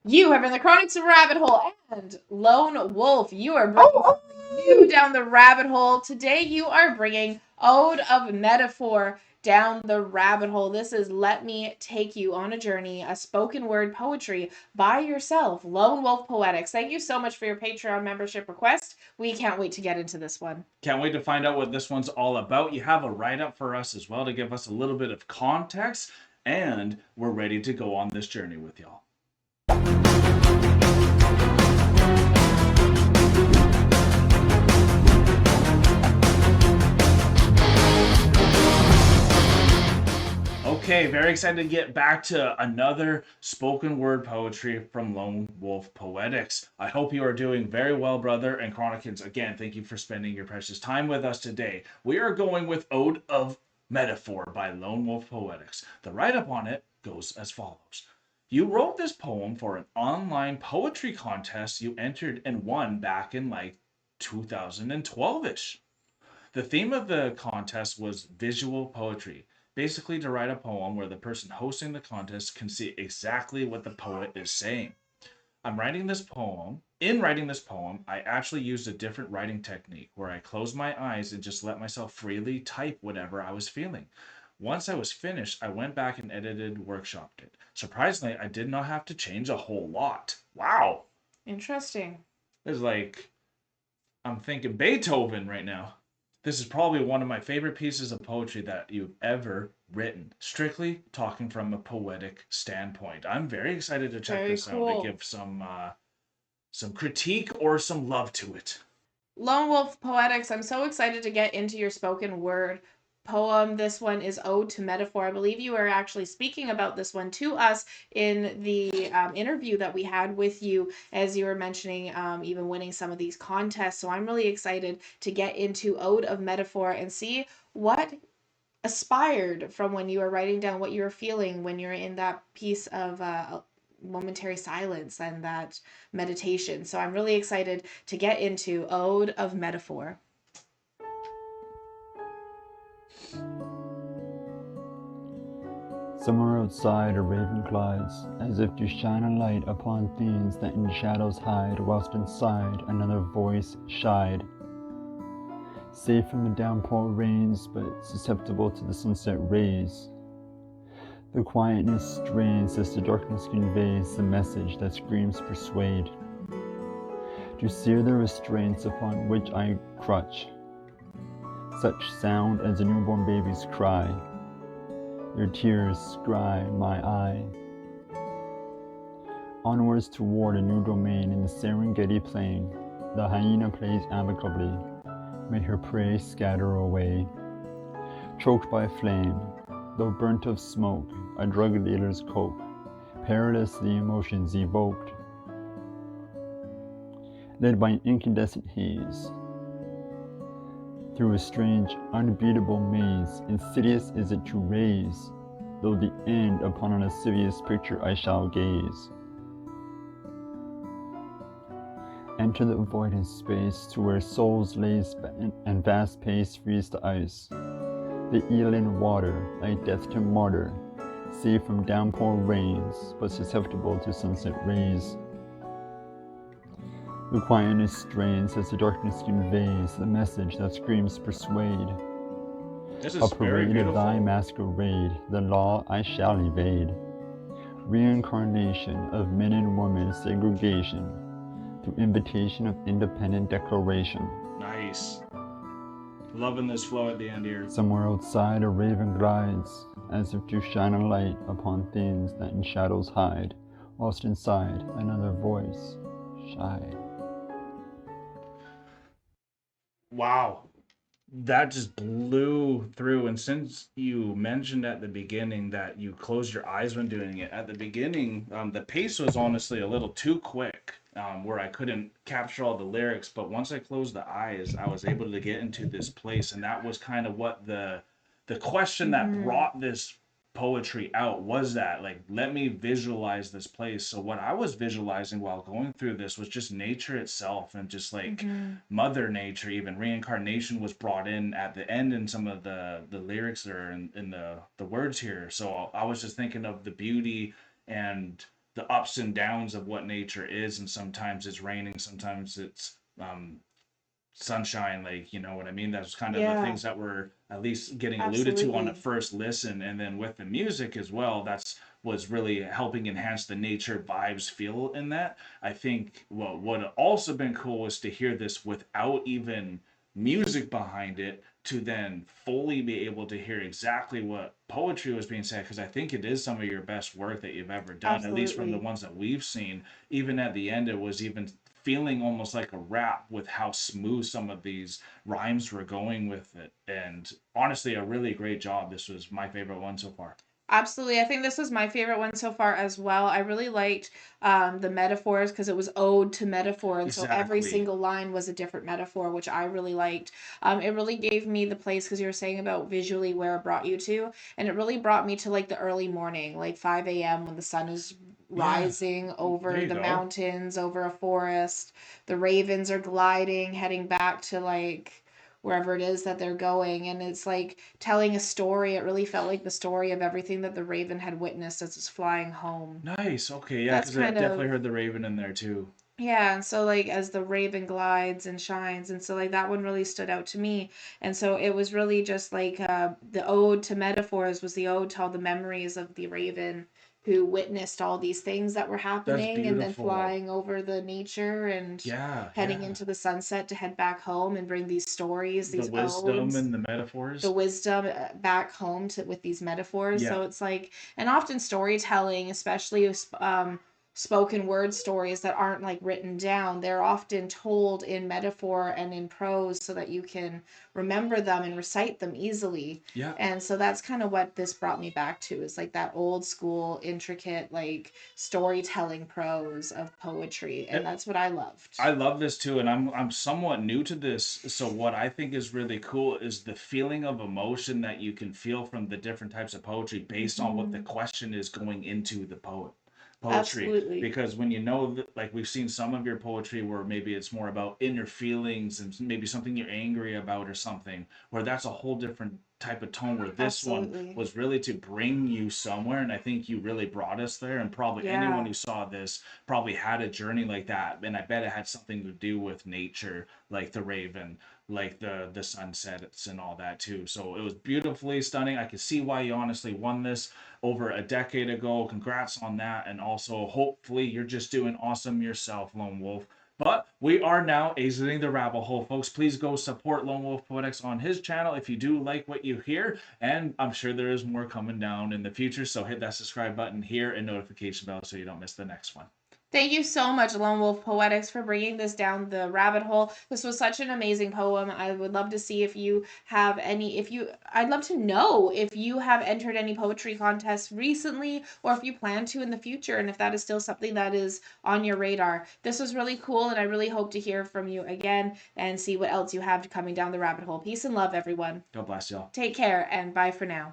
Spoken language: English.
You have been the Chronics of Rabbit Hole, and Lone Wolf, you are bringing something new down the rabbit hole. Today you are bringing Ode of Metaphor down the rabbit hole. This is Let Me Take You on a Journey, a spoken word poetry by yourself, Lone Wolf Poetics. Thank you so much for your Patreon membership request. We can't wait to get into this one. Can't wait to find out what this one's all about. You have a write-up for us as well to give us a little bit of context, and we're ready to go on this journey with y'all. Okay, very excited to get back to another spoken word poetry from Lone Wolf Poetics. I hope you are doing very well, brother, and Chronicans, again, thank you for spending your precious time with us today. We are going with Ode of Metaphor by Lone Wolf Poetics. The write-up on it goes as follows. You wrote this poem for an online poetry contest you entered and won back in like 2012-ish. The theme of the contest was visual poetry, basically to write a poem where the person hosting the contest can see exactly what the poet is saying. In writing this poem, I actually used a different writing technique where I closed my eyes and just let myself freely type whatever I was feeling. Once I was finished, I went back and workshopped it. Surprisingly, I did not have to change a whole lot. Wow. Interesting. It's like, I'm thinking Beethoven right now. This is probably one of my favorite pieces of poetry that you've ever written, strictly talking from a poetic standpoint. I'm very excited to check this out to give some critique or some love to it. Lone Wolf Poetics, I'm so excited to get into your spoken word poem. This one is Ode to Metaphor. I believe you were actually speaking about this one to us in the interview that we had with you, as you were mentioning even winning some of these contests. So I'm really excited to get into Ode of Metaphor and see what aspired from when you were writing down what you were feeling when you're in that piece of momentary silence and that meditation. So I'm really excited to get into Ode of Metaphor. Somewhere outside a raven glides, as if to shine a light upon things that in shadows hide, whilst inside another voice shied. Safe from the downpour rains, but susceptible to the sunset rays. The quietness strains as the darkness conveys the message that screams persuade. To sear the restraints upon which I crutch, such sound as a newborn baby's cry. Your tears scry my eye. Onwards toward a new domain in the Serengeti plain, the hyena plays amicably, may her prey scatter away. Choked by flame, though burnt of smoke, a drug dealer's cope, perilous the emotions evoked. Led by an incandescent haze, through a strange, unbeatable maze, insidious is it to raise, though the end upon a lascivious picture I shall gaze. Enter the void in space, to where souls lace and vast pace freeze the ice. The Elan water, like death to martyr, safe from downpour rains, but susceptible to sunset rays. The quietness strains as the darkness conveys the message that screams persuade. This is A parade very of thy masquerade, the law I shall evade. Reincarnation of men and women segregation, through invitation of independent declaration. Nice. Loving this flow at the end here. Somewhere outside a raven glides, as if to shine a light upon things that in shadows hide, whilst inside another voice shied. Wow. That just blew through. And since you mentioned at the beginning that you closed your eyes when doing it, at the beginning, the pace was honestly a little too quick, where I couldn't capture all the lyrics. But once I closed the eyes, I was able to get into this place. And that was kind of what the question that brought this poetry out was, that like, let me visualize this place. So what I was visualizing while going through this was just nature itself, and just like mother nature. Even reincarnation was brought in at the end in some of the lyrics that are in the words here. So I was just thinking of the beauty and the ups and downs of what nature is, and sometimes it's raining, sometimes it's sunshine, like, you know what I mean? That's kind of the Yeah, things that were at least getting alluded to on the absolutely. first listen. And then with the music as well, that's was really helping enhance the nature vibes feel in that. I think what also been cool was to hear this without even music behind it, to then fully be able to hear exactly what poetry was being said, because I think it is some of your best work that you've ever done, at least from the Absolutely. ones that we've seen. Even at the end, it was even feeling almost like a rap with how smooth some of these rhymes were going with it. And honestly, a really great job. This was my favorite one so far. Absolutely. I think this was my favorite one so far as well. I really liked the metaphors because it was ode to metaphor. And so every Exactly. single line was a different metaphor, which I really liked. It really gave me the place because you were saying about visually where it brought you to. And it really brought me to like the early morning, like 5 a.m. when the sun is Yeah, rising there over you the go. mountains, over a forest. The ravens are gliding, heading back to like wherever it is that they're going. And it's like telling a story. It really felt like the story of everything that the raven had witnessed as it's flying home. Nice. Okay, yeah, That's because I kind definitely of, heard the Raven in there too. yeah, and so like as the raven glides and shines, and so like that one really stood out to me. And so it was really just like the ode to metaphors was the ode to all the memories of the raven who witnessed all these things that were That's happening and then beautiful. flying over the nature and Yeah, heading yeah. into the sunset to head back home and bring these stories, The these wisdom odes, and the the metaphors. wisdom back home to with these metaphors. Yeah. So it's like, and often storytelling, especially spoken word stories that aren't like written down, they're often told in metaphor and in prose so that you can remember them and recite them easily. Yeah. And so that's kind of what this brought me back to, is like that old school intricate like storytelling prose of poetry, and that's what I loved. I love this too, and I'm somewhat new to this. So what I think is really cool is the feeling of emotion that you can feel from the different types of poetry based on what the Mm-hmm. question is going into the poetry. Absolutely. Because when you know that, like we've seen some of your poetry where maybe it's more about inner feelings and maybe something you're angry about or something, where that's a whole different type of tone, where this one Absolutely. was really to bring you somewhere, and I think you really brought us there. And probably anyone Yeah. who saw this probably had a journey like that, and I bet it had something to do with nature, like the raven, like the sunsets and all that too. So it was beautifully stunning. I could see why you honestly won this over a decade ago. Congrats on that, and also hopefully you're just doing awesome yourself, Lone Wolf. But we are now exiting the rabbit hole, folks. Please go support Lone Wolf Poetics on his channel if you do like what you hear. And I'm sure there is more coming down in the future. So hit that subscribe button here and notification bell so you don't miss the next one. Thank you so much, Lone Wolf Poetics, for bringing this down the rabbit hole. This was such an amazing poem. I would love to see if you have any, if you, I'd love to know if you have entered any poetry contests recently or if you plan to in the future, and if that is still something that is on your radar. This was really cool, and I really hope to hear from you again and see what else you have coming down the rabbit hole. Peace and love, everyone. God bless y'all. Take care, and bye for now.